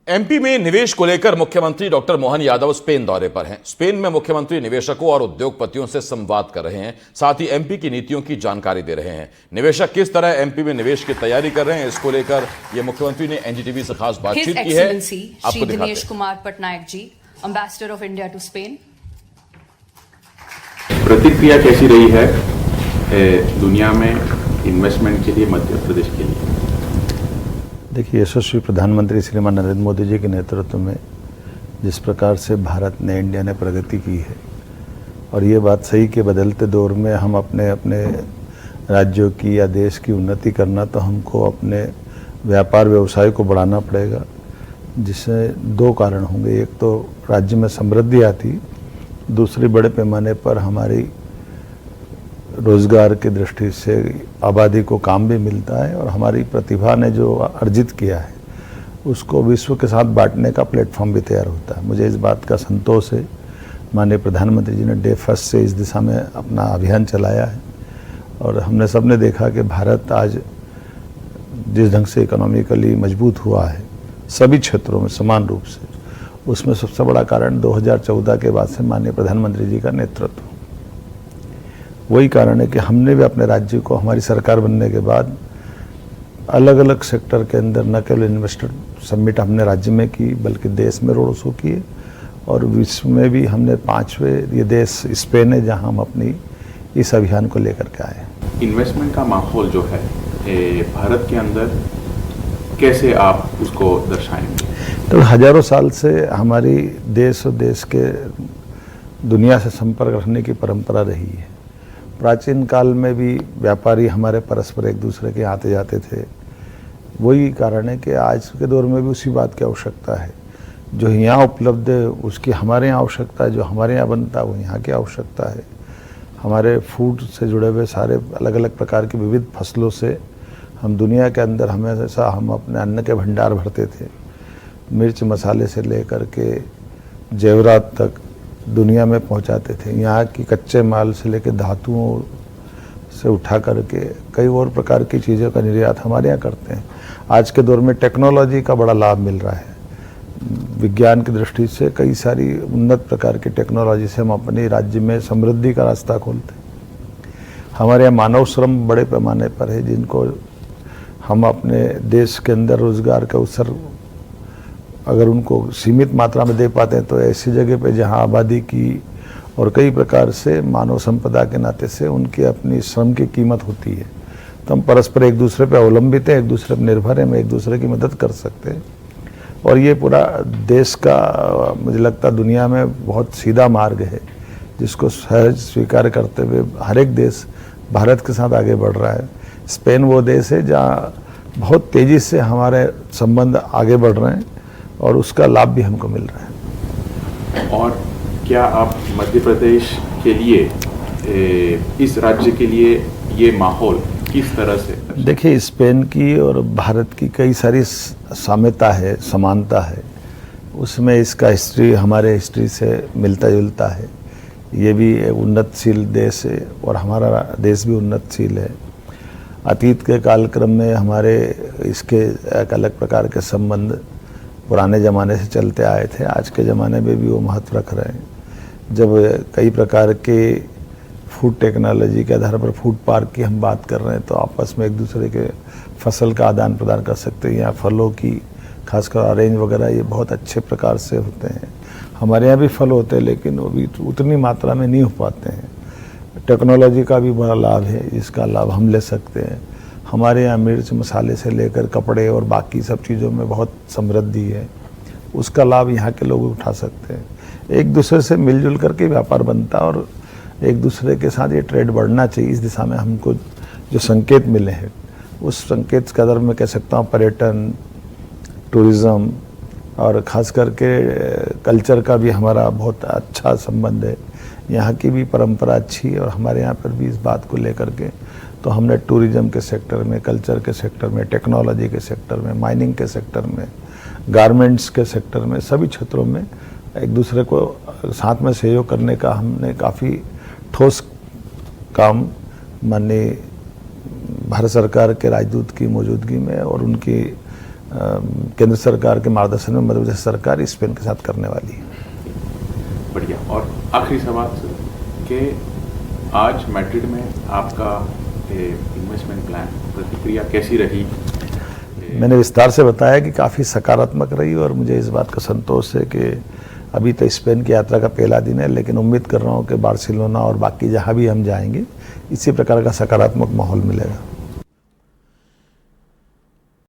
MP में निवेश को लेकर मुख्यमंत्री डॉक्टर मोहन यादव स्पेन दौरे पर हैं। स्पेन में मुख्यमंत्री निवेशकों और उद्योगपतियों से संवाद कर रहे हैं, साथ ही एमपी की नीतियों की जानकारी दे रहे हैं। निवेशक किस तरह एमपी में निवेश की तैयारी कर रहे हैं, इसको लेकर यह मुख्यमंत्री ने एनडीटीवी से खास बातचीत की है। आपको Dinesh Kumar Patnaik ji, ambassador of India to Spain. प्रतिक्रिया कैसी रही है दुनिया में इन्वेस्टमेंट के लिए, मध्य प्रदेश के लिए? देखिए, यशस्वी प्रधानमंत्री श्रीमान नरेंद्र मोदी जी के नेतृत्व में जिस प्रकार से भारत ने, इंडिया ने प्रगति की है, और ये बात सही कि बदलते दौर में हम अपने अपने राज्यों की या देश की उन्नति करना, तो हमको अपने व्यापार व्यवसाय को बढ़ाना पड़ेगा, जिससे दो कारण होंगे। एक तो राज्य में समृद्धि आती, दूसरी बड़े पैमाने पर हमारी रोजगार की दृष्टि से आबादी को काम भी मिलता है, और हमारी प्रतिभा ने जो अर्जित किया है उसको विश्व के साथ बांटने का प्लेटफॉर्म भी तैयार होता है। मुझे इस बात का संतोष है, माननीय प्रधानमंत्री जी ने डे फर्स्ट से इस दिशा में अपना अभियान चलाया है, और हमने सबने देखा कि भारत आज जिस ढंग से इकोनॉमिकली मजबूत हुआ है सभी क्षेत्रों में समान रूप से, उसमें सबसे बड़ा कारण 2014 के बाद से माननीय प्रधानमंत्री जी का नेतृत्व। वही कारण है कि हमने भी अपने राज्य को, हमारी सरकार बनने के बाद अलग अलग सेक्टर के अंदर न केवल इन्वेस्टर समिट हमने राज्य में की, बल्कि देश में रोड शो किए, और विश्व में भी हमने 5वें ये देश स्पेन है जहां हम अपनी इस अभियान को लेकर के आए। इन्वेस्टमेंट का माहौल जो है भारत के अंदर, कैसे आप उसको दर्शाएंगे? तो हजारों साल से हमारी देश और देश के दुनिया से संपर्क रखने की परंपरा रही है। प्राचीन काल में भी व्यापारी हमारे परस्पर एक दूसरे के आते जाते थे। वही कारण है कि आज के दौर में भी उसी बात की आवश्यकता है। जो यहाँ उपलब्ध है उसकी हमारे यहाँ आवश्यकता है, जो हमारे यहाँ बनता है वो यहाँ की आवश्यकता है। हमारे फूड से जुड़े हुए सारे अलग अलग प्रकार की विविध फसलों से हम दुनिया के अंदर हमेशा हम अपने अन्न के भंडार भरते थे। मिर्च मसाले से लेकर के जेवरात तक दुनिया में पहुंचाते थे। यहाँ की कच्चे माल से लेकर धातुओं से उठा करके कई और प्रकार की चीज़ों का निर्यात हमारे यहाँ करते हैं। आज के दौर में टेक्नोलॉजी का बड़ा लाभ मिल रहा है। विज्ञान की दृष्टि से कई सारी उन्नत प्रकार की टेक्नोलॉजी से हम अपने राज्य में समृद्धि का रास्ता खोलते हैं। हमारे यहाँ मानव श्रम बड़े पैमाने पर है, जिनको हम अपने देश के अंदर रोजगार का अवसर अगर उनको सीमित मात्रा में दे पाते हैं, तो ऐसी जगह पे जहां आबादी की और कई प्रकार से मानव संपदा के नाते से उनकी अपनी श्रम की कीमत होती है, तो हम परस्पर एक दूसरे पे अवलंबित हैं, एक दूसरे पर निर्भर हैं, हम एक दूसरे की मदद कर सकते हैं। और ये पूरा देश का, मुझे लगता है दुनिया में बहुत सीधा मार्ग है, जिसको सहज स्वीकार करते हुए हर एक देश भारत के साथ आगे बढ़ रहा है। स्पेन वो देश है जहाँ बहुत तेज़ी से हमारे संबंध आगे बढ़ रहे हैं, और उसका लाभ भी हमको मिल रहा है। और क्या आप मध्य प्रदेश के लिए, इस राज्य के लिए ये माहौल किस तरह से? देखिए, स्पेन की और भारत की कई सारी साम्यता है, समानता है। उसमें इसका हिस्ट्री हमारे हिस्ट्री से मिलता जुलता है। ये भी उन्नतशील देश है और हमारा देश भी उन्नतशील है। अतीत के कालक्रम में हमारे इसके एक अलग प्रकार के संबंध पुराने ज़माने से चलते आए थे, आज के ज़माने में भी वो महत्व रख रहे हैं। जब कई प्रकार के फूड टेक्नोलॉजी के आधार पर फूड पार्क की हम बात कर रहे हैं, तो आपस में एक दूसरे के फसल का आदान प्रदान कर सकते हैं। यहाँ फलों की खासकर ऑरेंज वगैरह ये बहुत अच्छे प्रकार से होते हैं। हमारे यहाँ भी फल होते हैं, लेकिन वो भी उतनी मात्रा में नहीं हो पाते हैं। टेक्नोलॉजी का भी बड़ा लाभ है, जिसका लाभ हम ले सकते हैं। हमारे यहाँ मिर्च मसाले से लेकर कपड़े और बाकी सब चीज़ों में बहुत समृद्धि है, उसका लाभ यहाँ के लोग उठा सकते हैं। एक दूसरे से मिलजुल करके व्यापार बनता है, और एक दूसरे के साथ ये ट्रेड बढ़ना चाहिए। इस दिशा में हमको जो संकेत मिले हैं, उस संकेत के आधार में कह सकता हूँ पर्यटन, टूरिज़्म और ख़ास करके कल्चर का भी हमारा बहुत अच्छा संबंध है। यहाँ की भी परंपरा अच्छी है, और हमारे यहाँ पर भी इस बात को लेकर के तो हमने टूरिज़्म के सेक्टर में, कल्चर के सेक्टर में, टेक्नोलॉजी के सेक्टर में, माइनिंग के सेक्टर में, गारमेंट्स के सेक्टर में, सभी क्षेत्रों में एक दूसरे को साथ में सहयोग करने का हमने काफ़ी ठोस काम माननीय भारत सरकार के राजदूत की मौजूदगी में और उनकी केंद्र सरकार के मार्गदर्शन में मध्य प्रदेश सरकार स्पेन के साथ करने वाली है। बढ़िया। और आखिरी सवाल कि आज मैड्रिड में आपका इन्वेस्टमेंट प्लान प्रतिक्रिया कैसी रही? मैंने विस्तार से बताया कि काफ़ी सकारात्मक रही और मुझे इस बात का संतोष है कि अभी तो स्पेन की यात्रा का पहला दिन है, लेकिन उम्मीद कर रहा हूँ कि बार्सिलोना और बाकी जहाँ भी हम जाएंगे इसी प्रकार का सकारात्मक माहौल मिलेगा।